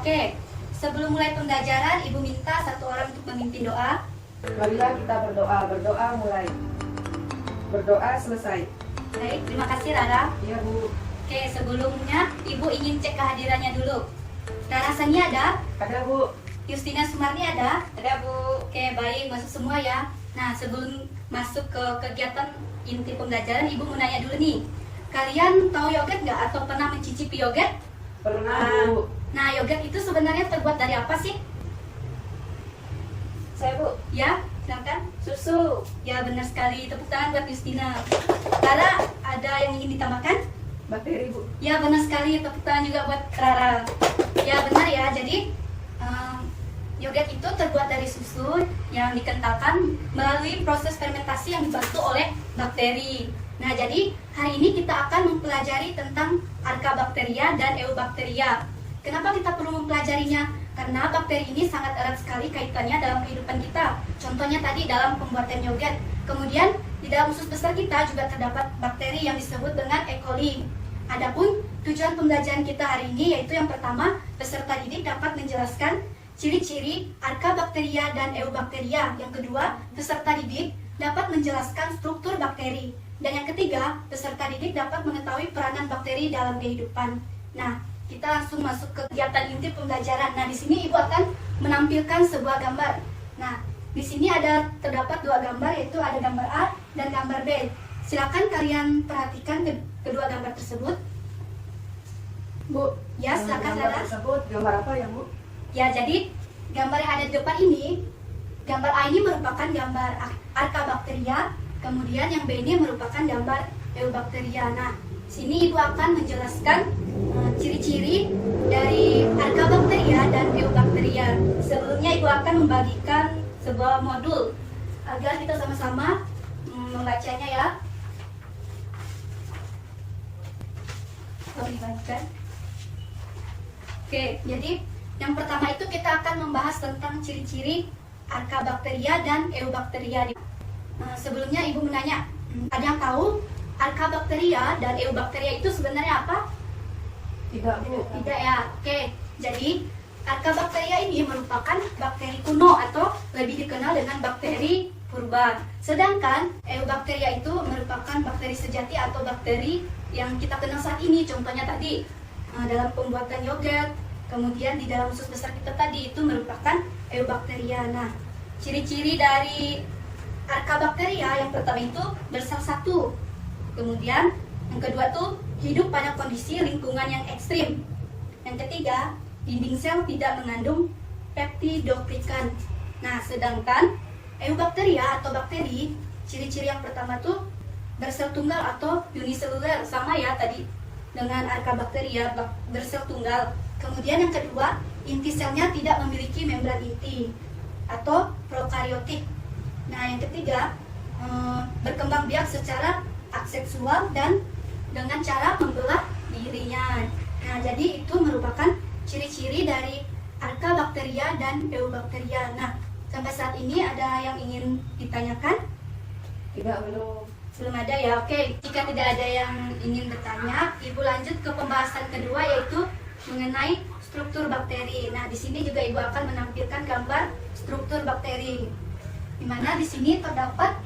Oke, sebelum mulai pembelajaran, Ibu minta satu orang untuk memimpin doa. Marilah kita berdoa. Berdoa mulai. Berdoa selesai. Baik, terima kasih Rara. Iya, Bu. Oke, sebelumnya Ibu ingin cek kehadirannya dulu. Rara Sani ada? Ada, Bu. Justina Sumarni ada? Ada, Bu. Oke, baik, masuk semua ya. Nah, sebelum masuk ke kegiatan inti pembelajaran, Ibu mau nanya dulu nih. Kalian tahu yogurt nggak atau pernah mencicipi yogurt? Pernah, Bu. Nah, yogurt itu sebenarnya terbuat dari apa sih? Saya, Bu. Ya, silakan. Susu. Ya, benar sekali. Tepuk tangan buat Justina. Rara, ada yang ingin ditambahkan? Bakteri, Bu. Ya, benar sekali. Tepuk tangan juga buat Rara. Ya, benar ya. Jadi, yogurt itu terbuat dari susu yang dikentalkan melalui proses fermentasi yang dibantu oleh bakteri. Nah, jadi hari ini kita akan mempelajari tentang Archaebacteria dan Eubacteria. Kenapa kita perlu mempelajarinya? Karena bakteri ini sangat erat sekali kaitannya dalam kehidupan kita. Contohnya tadi dalam pembuatan yogurt. Kemudian di dalam usus besar kita juga terdapat bakteri yang disebut dengan E. coli. Adapun tujuan pembelajaran kita hari ini yaitu yang pertama, peserta didik dapat menjelaskan ciri-ciri Archaebacteria dan Eubacteria. Yang kedua, peserta didik dapat menjelaskan struktur bakteri. Dan yang ketiga, peserta didik dapat mengetahui peranan bakteri dalam kehidupan. Nah, kita langsung masuk ke kegiatan inti pembelajaran. Nah, di sini Ibu akan menampilkan sebuah gambar. Nah, di sini terdapat dua gambar, yaitu ada gambar A dan gambar B. Silakan kalian perhatikan kedua gambar tersebut. Bu. Ya, silakan Gambar Rara. tersebut gambar apa ya, Bu? Ya, jadi gambar yang ada di depan ini, gambar A ini merupakan gambar Archaebacteria, kemudian yang B ini merupakan gambar Eubacteria. Nah, sini Ibu akan menjelaskan ciri-ciri dari Archaebacteria dan Eubacteria. Sebelumnya Ibu akan membagikan sebuah modul agar kita sama-sama membacanya ya. Dibagikan. Oke, jadi yang pertama itu kita akan membahas tentang ciri-ciri Archaebacteria dan Eubacteria. Sebelumnya Ibu menanya, ada yang tahu Archaebacteria dan Eubacteria itu sebenarnya apa? Tidak, Bu. Tidak ya. Oke, jadi Archaebacteria ini merupakan bakteri kuno atau lebih dikenal dengan bakteri purba. Sedangkan Eubacteria itu merupakan bakteri sejati atau bakteri yang kita kenal saat ini. Contohnya tadi dalam pembuatan yogurt, kemudian di dalam usus besar kita tadi itu merupakan Eubacteria. Nah, ciri-ciri dari Archaebacteria yang pertama itu bersel satu. Kemudian yang kedua tuh hidup pada kondisi lingkungan yang ekstrim. Yang ketiga, dinding sel tidak mengandung peptidoglikan. Nah, sedangkan Eubacteria atau bakteri, ciri-ciri yang pertama tuh bersel tunggal atau uniseluler, sama ya tadi dengan Archaebacteria bersel tunggal. Kemudian yang kedua, inti selnya tidak memiliki membran inti atau prokariotik. Nah, yang ketiga, berkembang biak secara aseksual dan dengan cara membelah dirinya. Nah, jadi itu merupakan ciri-ciri dari Archaebacteria dan Eubacteria. Nah, sampai saat ini ada yang ingin ditanyakan? Tidak, belum. Belum ada ya. Oke, jika tidak ada yang ingin bertanya, Ibu lanjut ke pembahasan kedua yaitu mengenai struktur bakteri. Nah, di sini juga Ibu akan menampilkan gambar struktur bakteri. Di mana di sini terdapat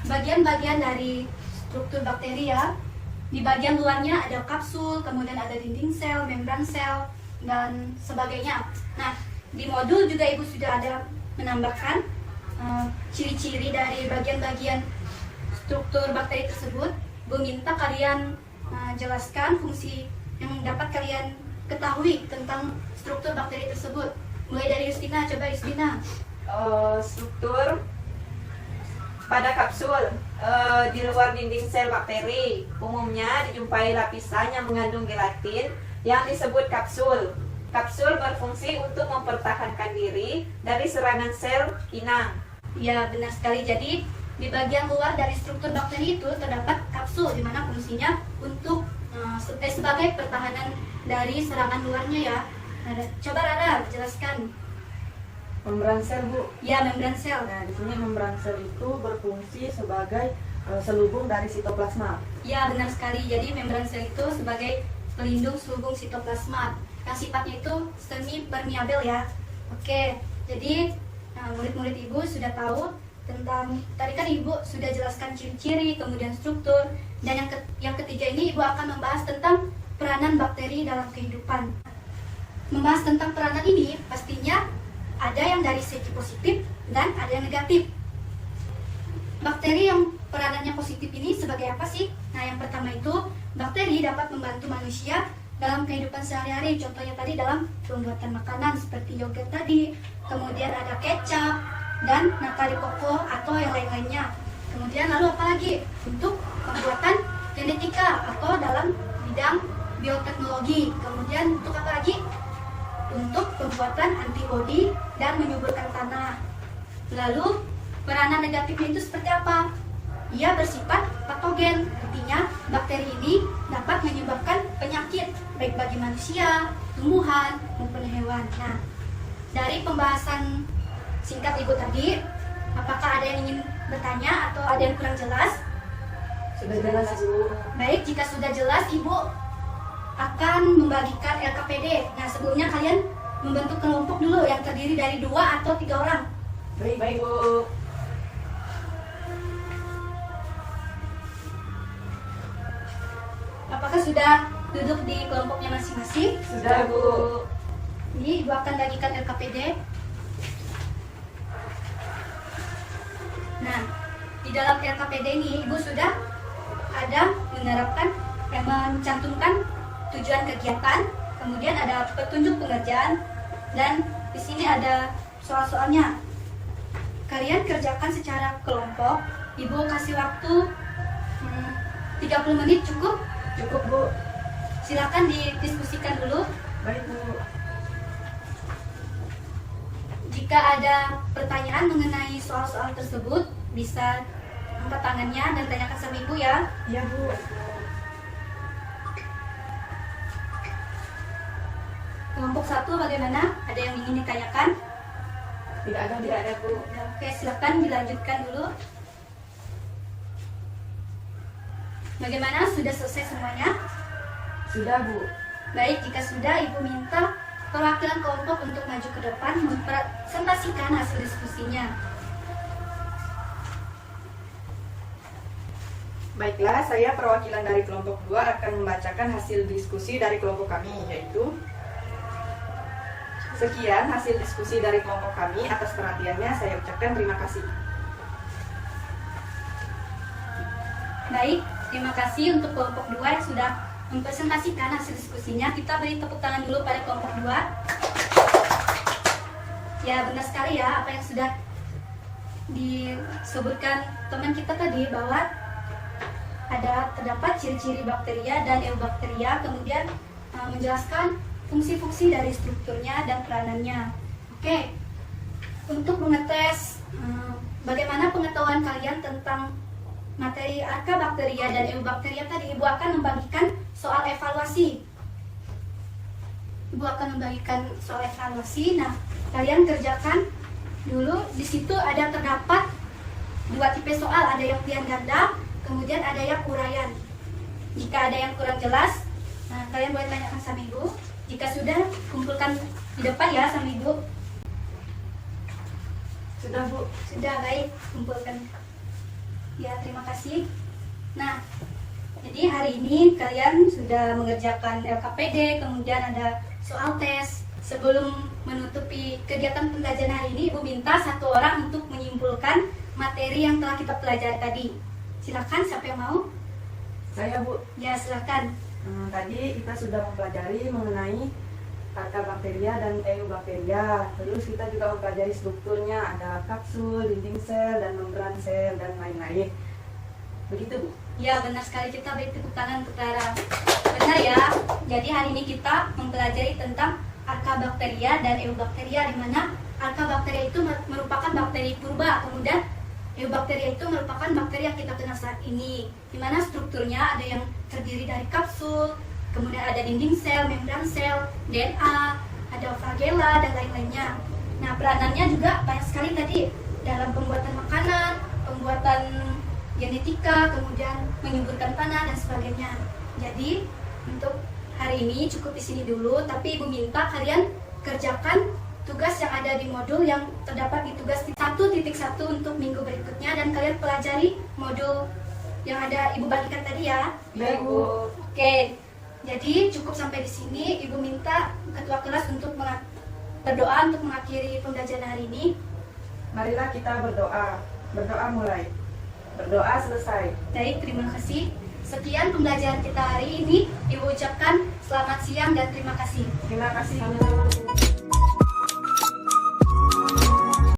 bagian-bagian dari struktur bakteri ya. Di bagian luarnya ada kapsul, kemudian ada dinding sel, membran sel, dan sebagainya. Nah, di modul juga Ibu sudah ada menambahkan ciri-ciri dari bagian-bagian struktur bakteri tersebut. Bu minta kalian jelaskan fungsi yang dapat kalian ketahui tentang struktur bakteri tersebut. Mulai dari Justina, coba Justina. Struktur pada kapsul di luar dinding sel bakteri umumnya dijumpai lapisan yang mengandung gelatin yang disebut kapsul. Kapsul berfungsi untuk mempertahankan diri dari serangan sel inang. Ya, benar sekali. Jadi di bagian luar dari struktur bakteri itu terdapat kapsul, di mana fungsinya untuk sebagai pertahanan dari serangan luarnya ya. Nah, coba Rara jelaskan. Membran sel, Bu. Ya, membran sel. Nah, di sini membran sel itu berfungsi sebagai selubung dari sitoplasma. Ya, benar sekali. Jadi membran sel itu sebagai pelindung selubung sitoplasma. yang sifatnya itu semi permeabel ya. Oke, jadi murid-murid Ibu sudah tahu tentang, tadi kan Ibu sudah jelaskan ciri-ciri, kemudian struktur, dan yang ketiga ini Ibu akan membahas tentang peranan bakteri dalam kehidupan. Membahas tentang peranan ini pastinya ada yang dari segi positif dan ada yang negatif. Bakteri yang peranannya positif ini sebagai apa sih? Nah, yang pertama itu bakteri dapat membantu manusia dalam kehidupan sehari-hari. Contohnya tadi dalam pembuatan makanan seperti yogurt tadi, kemudian ada kecap dan nata de coco atau yang lain-lainnya. Kemudian lalu apalagi? Untuk pembuatan genetika atau dalam bidang bioteknologi. Kemudian untuk apa lagi? Untuk pembuatan antibodi dan menyuburkan tanah. Lalu peranan negatifnya itu seperti apa? Ia bersifat patogen, artinya bakteri ini dapat menyebabkan penyakit baik bagi manusia, tumbuhan, maupun hewan. Nah, dari pembahasan singkat Ibu tadi, apakah ada yang ingin bertanya atau ada yang kurang jelas? Sudah jelas, Bu. Baik, jika sudah jelas, Ibu akan membagikan LKPD. Nah, sebelumnya kalian membentuk kelompok dulu yang terdiri dari 2 atau 3 orang. Baik, Bu. Apakah sudah duduk di kelompoknya masing-masing? Sudah, Bu. Ini Ibu akan bagikan LKPD. Nah, di dalam LKPD ini Ibu sudah ada menerapkan mencantumkan tujuan kegiatan, kemudian ada petunjuk pengerjaan, dan di sini ada soal-soalnya. Kalian kerjakan secara kelompok. Ibu kasih waktu 30 menit cukup? Cukup, Bu. Silakan didiskusikan dulu. Baik, Bu. Jika ada pertanyaan mengenai soal-soal tersebut, bisa angkat tangannya dan tanyakan sama Ibu ya. Iya, Bu. Kelompok 1 bagaimana? Ada yang ingin ditanyakan? Tidak ada, Bu. Oke, silakan dilanjutkan dulu. Bagaimana? Sudah selesai semuanya? Sudah, Bu. Baik, jika sudah, Ibu minta perwakilan kelompok untuk maju ke depan mempresentasikan hasil diskusinya. Baiklah, saya perwakilan dari kelompok 2 akan membacakan hasil diskusi dari kelompok kami, yaitu sekian hasil diskusi dari kelompok kami. Atas perhatiannya saya ucapkan terima kasih. Baik, terima kasih untuk kelompok 2 yang sudah mempresentasikan hasil diskusinya. Kita beri tepuk tangan dulu pada kelompok 2. Ya, benar sekali ya apa yang sudah disebutkan teman kita tadi, bahwa terdapat ciri-ciri bakteria dan eubakteria, kemudian menjelaskan fungsi-fungsi dari strukturnya dan peranannya. Oke, untuk mengetes bagaimana pengetahuan kalian tentang materi Archaebacteria dan Eubacteria tadi, Ibu akan membagikan soal evaluasi. Nah, kalian kerjakan dulu. Di situ terdapat 2 tipe soal, ada yang pilihan ganda, kemudian ada yang uraian. Jika ada yang kurang jelas, nah kalian boleh tanyakan sama Ibu. Jika sudah, kumpulkan di depan ya sama Ibu. Sudah, Bu. Sudah, baik, kumpulkan. Ya, terima kasih. Nah, jadi hari ini kalian sudah mengerjakan LKPD, kemudian ada soal tes. Sebelum menutupi kegiatan pembelajaran hari ini, Ibu minta 1 orang untuk menyimpulkan materi yang telah kita pelajari tadi. Silakan, siapa yang mau? Saya, Bu. Ya, silakan. Tadi kita sudah mempelajari mengenai Archaebacteria dan Eubacteria. Terus kita juga mempelajari strukturnya, ada kapsul, dinding sel, dan membran sel, dan lain-lain. Begitu, Bu? Ya, benar sekali, kita beri tepuk tangan untuk Rara. Benar ya. Jadi hari ini kita mempelajari tentang Archaebacteria dan Eubacteria, di mana Archaebacteria itu merupakan bakteri purba, kemudian Eubacteria itu merupakan bakteri yang kita kenal saat ini, di mana strukturnya ada yang terdiri dari kapsul, kemudian ada dinding sel, membran sel, DNA, ada flagella, dan lain-lainnya. Nah, peranannya juga banyak sekali tadi, dalam pembuatan makanan, pembuatan genetika, kemudian menyuburkan tanah, dan sebagainya. Jadi, untuk hari ini cukup di sini dulu, tapi Ibu minta kalian kerjakan tugas yang ada di modul yang terdapat di tugas 1.1 untuk minggu berikutnya, dan kalian pelajari modul yang ada Ibu bagikan tadi ya. Iya, Bu. Oke, jadi cukup sampai di sini. Ibu minta ketua kelas untuk berdoa untuk mengakhiri pembelajaran hari ini. Marilah kita berdoa. Berdoa mulai. Berdoa selesai. Baik, terima kasih. Sekian pembelajaran kita hari ini. Ibu ucapkan selamat siang dan terima kasih. Terima kasih, Bu.